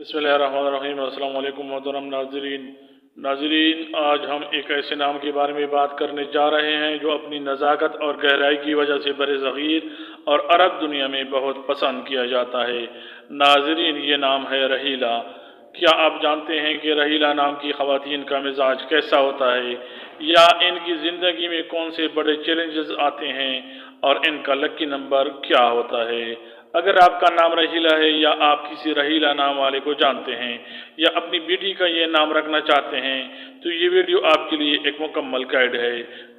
बिस्मिल्लाहिर्रहमानिर्रहीम। अस्सलाम वालेकुम मोहतरम नाजरीन, आज हम एक ऐसे नाम के बारे में बात करने जा रहे हैं जो अपनी नज़ाकत और गहराई की वजह से बरसग़ीर और अरब दुनिया में बहुत पसंद किया जाता है। नाजरीन, ये नाम है रहीला। क्या आप जानते हैं कि रहीला नाम की ख़वातीन का मिजाज कैसा होता है, या इनकी ज़िंदगी में कौन से बड़े चैलेंजेस आते हैं और इनका लकी नंबर क्या होता है? अगर आपका नाम रहीला है या आप किसी रहीला नाम वाले को जानते हैं या अपनी बेटी का ये नाम रखना चाहते हैं तो ये वीडियो आपके लिए एक मुकम्मल गाइड है।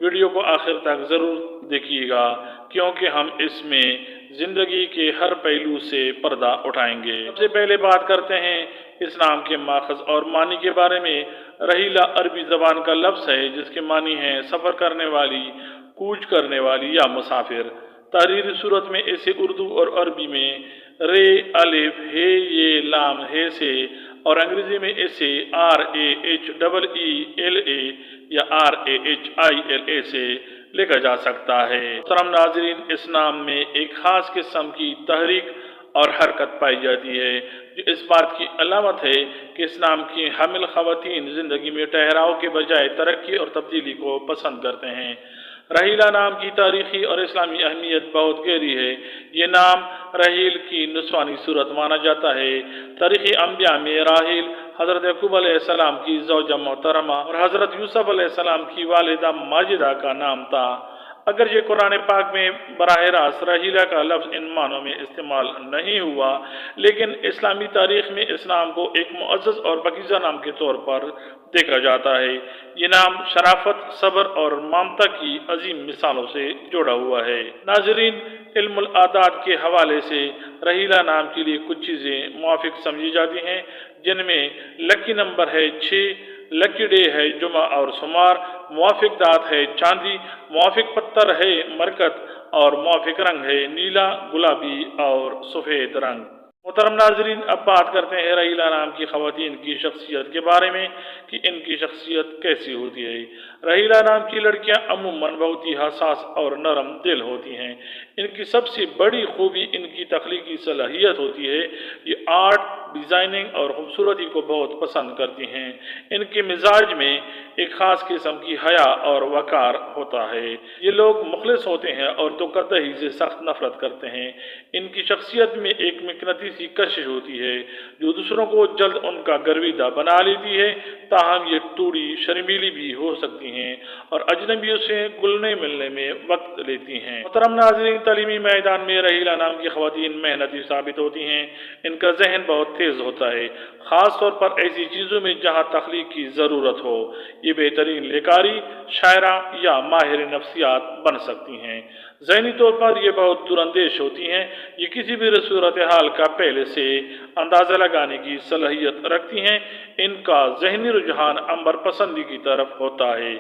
वीडियो को आखिर तक ज़रूर देखिएगा क्योंकि हम इसमें ज़िंदगी के हर पहलू से पर्दा उठाएंगे। सबसे पहले बात करते हैं इस नाम के माखज़ और मानी के बारे में। रहीला अरबी ज़बान का लफ्ज़ है जिसके मानी हैं सफ़र करने वाली, कूच करने वाली या मुसाफिर। तहरीरी सूरत में इसे उर्दू और अरबी में रे, अलिफ, हे, ये, लाम, हे से, और अंग्रेजी में इसे RAHEELA या RAHILA से लिखा जा सकता है। मोहतरम नाज़रीन, इस नाम में एक ख़ास किस्म की तहरीक और हरकत पाई जाती है जो इस बात की अलामत है कि इस नाम की हामिल ख़वातीन ज़िंदगी में ठहराव के बजाय तरक्की और तब्दीली को पसंद करते हैं। रहीला नाम की तारीख़ी और इस्लामी अहमियत बहुत गहरी है। ये नाम रहील की नुस्वानी सूरत माना जाता है। तारीख़ी अंबिया में राहील हज़रत यकूब अलैहिस्सलाम की ज़ौजा मोहतरमा और हज़रत यूसुफ अलैहिस्सलाम की वालिदा माजिदा का नाम था। अगर ये कुरान पाक में बराह रास्त रहीला का लफ्ज़ इन मानों में इस्तेमाल नहीं हुआ, लेकिन इस्लामी तारीख़ में इस नाम को एक मुअज़्ज़ज़ और पकीज़ा नाम के तौर पर देखा जाता है। ये नाम शराफत, सब्र और ममता की अजीम मिसालों से जुड़ा हुआ है। नाज़रीन, इल्मुल आदाद के हवाले से रहीला नाम के लिए कुछ चीज़ें मुवाफ़िक समझी जाती हैं, जिनमें लकी नंबर है 6, लकी डे है जुमा और सुमार, मुवाफिक दात है चांदी, मुवाफिक पत्थर है मरकत और मुवाफिक रंग है नीला, गुलाबी और सफ़ेद रंग। मोहतरम नाज़रीन, अब बात करते हैं रहीला नाम की ख़वातीन की शख्सियत के बारे में कि इनकी शख्सियत कैसी होती है। रहीला नाम की लड़कियां अमूमन बहुत ही हसास और नरम दिल होती हैं। इनकी सबसे बड़ी खूबी इनकी तख्लीकी सलाहियत होती है। ये आर्ट, डिज़ाइनिंग और खूबसूरती को बहुत पसंद करती हैं। इनके मिजाज में एक ख़ास किस्म की हया और वक़ार होता है। ये लोग मुखलिस होते हैं और धोखाधड़ी से सख्त नफरत करते हैं। इनकी शख्सियत में एक मकनातीसी कशिश होती है जो दूसरों को जल्द उनका गर्विदा बना लेती है, ताहम ये थोड़ी शर्मीली भी हो सकती हैं और अजनबियों से घुलने मिलने में वक्त लेती हैं। मोहतरम नाज़रीन, तालीमी मैदान में रहीला नाम की ख़वातीन मेहनती साबित होती हैं। इनका जहन बहुत तेज़ होता है, ख़ास तौर पर ऐसी चीज़ों में जहाँ तख्लीक की ज़रूरत हो। ये बेहतरीन लेकारी, शायरा या माहिर नफ्सियात बन सकती हैं। ज़हनी तौर पर ये बहुत दूरंदेश होती हैं। ये किसी भी सूरत हाल का पहले से अंदाज़ा लगाने की सलाहियत रखती हैं। इनका ज़हनी रुझान अंबर पसंदी की तरफ होता है।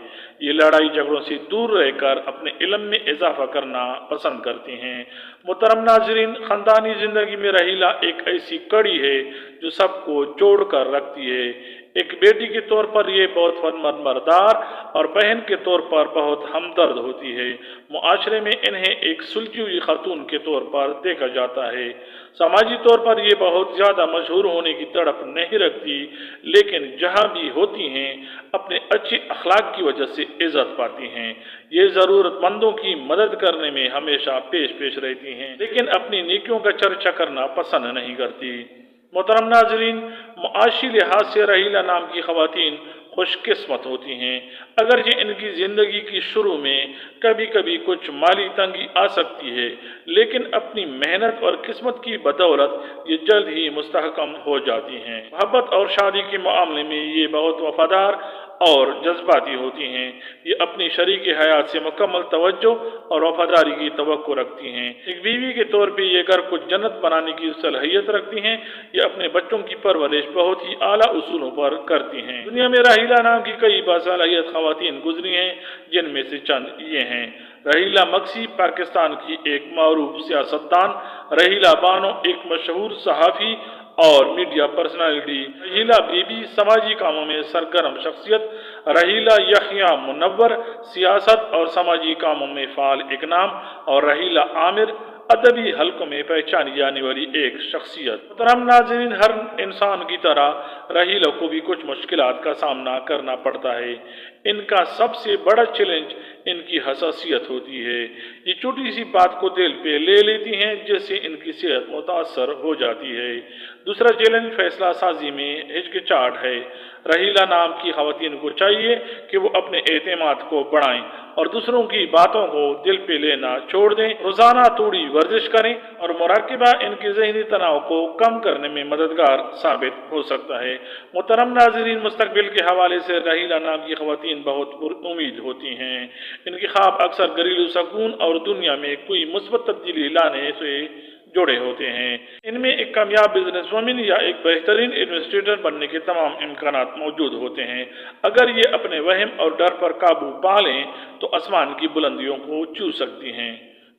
ये लड़ाई झगड़ों से दूर रहकर अपने इल्म में इजाफा करना पसंद करती हैं। मोहतरम नाज़रीन, ख़ानदानी ज़िंदगी में रहीला एक ऐसी कड़ी है जो सबको जोड़ कर रखती है। एक बेटी के तौर पर ये बहुत फरमाबरदार और बहन के तौर पर बहुत हमदर्द होती है। मुआशरे में इन्हें एक सुलझी हुई खातून के तौर पर देखा जाता है। समाजी तौर पर ये बहुत ज़्यादा मशहूर होने की तड़प नहीं रखती, लेकिन जहाँ भी होती हैं अपने अच्छे अखलाक की वजह से इज़्ज़त पाती हैं। ये ज़रूरतमंदों की मदद करने में हमेशा पेश रहती हैं, लेकिन अपनी नेकियों का चर्चा करना पसंद नहीं करती। मोहतरम नाज़रीन, मुआशी लिहाज से रहीला नाम की ख़वातीन खुशकिस्मत होती हैं। अगरचे इनकी ज़िंदगी की शुरू में कभी कभी कुछ माली तंगी आ सकती है, लेकिन अपनी मेहनत और किस्मत की बदौलत ये जल्द ही मुस्तहकम हो जाती हैं। मोहब्बत और शादी के मामले में ये बहुत वफादार और जज्बाती होती हैं। ये अपनी शरीक हयात से मुकम्मल तवज्जो और वफादारी की तवक्को रखती हैं। एक बीवी के तौर पे ये घर को जन्नत बनाने की सलाहियत रखती हैं। ये अपने बच्चों की परवरिश बहुत ही आला उसूलों पर करती हैं। दुनिया में रहीला नाम की कई बासलाहियत ख़वातीन गुजरी हैं, जिनमें से चंद ये हैं। रहीला मक्सी पाकिस्तान की एक मारूफ सियासतदान, रहीला बानो एक मशहूर सहाफ़ी और मीडिया पर्सनालिटी, रहीला बीबी समाजी कामों में सरगर्म शख्सियत, रहीला यहिया मुनव्वर सियासत और समाजी कामों में फ़ाल एक नाम, और रहीला आमिर अदबी हलकों में पहचानी जाने वाली एक शख्सियत। मोहतरम नाज़रीन, हर इंसान की तरह रहीला को भी कुछ मुश्किलात का सामना करना पड़ता है। इनका सबसे बड़ा चैलेंज इनकी हसासियत होती है। ये छोटी सी बात को दिल पे ले लेती हैं, जिससे इनकी सेहत मुतासर हो जाती है। दूसरा चैलेंज फैसला साजी में हिचकिचाहट है। रहीला नाम की खवातीन को चाहिए कि वो अपने एतमाद को बढ़ाएं और दूसरों की बातों को दिल पे लेना छोड़ दें। रोजाना थोड़ी वर्जिश करें और मुराकिबा इनके ज़हनी तनाव को कम करने में मददगार साबित हो सकता है। मोहतरम नाज़रीन, मुस्तकबिल के हवाले से रहीला नाम की खवातीन बहुत उम्मीद होती हैं। इनके ख्वाब अक्सर घरेलू सुकून और दुनिया में कोई मुस्बत तब्दीली लाने से जुड़े होते हैं। इनमें एक कामयाब बिजनेस वुमन या एक बेहतरीन एडमिनिस्ट्रेटर बनने के तमाम इम्कानात मौजूद होते हैं। अगर ये अपने वहम और डर पर काबू पा लें तो आसमान की बुलंदियों को छू सकती हैं।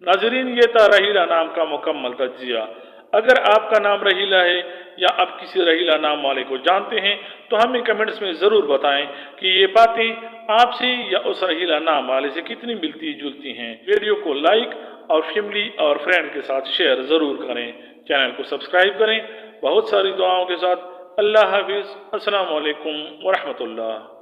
नाजरीन, ये था रहीला नाम का मुकम्मल तज्जिया। अगर आपका नाम रहीला है या आप किसी रहीला नाम वाले को जानते हैं तो हमें कमेंट्स में ज़रूर बताएं कि ये बातें आपसे या उस रहीला नाम वाले से कितनी मिलती जुलती हैं। वीडियो को लाइक और फैमिली और फ्रेंड के साथ शेयर ज़रूर करें। चैनल को सब्सक्राइब करें। बहुत सारी दुआओं के साथ अल्लाह हाफिज़। अस्सलामु अलैकुम व रहमतुल्लाह।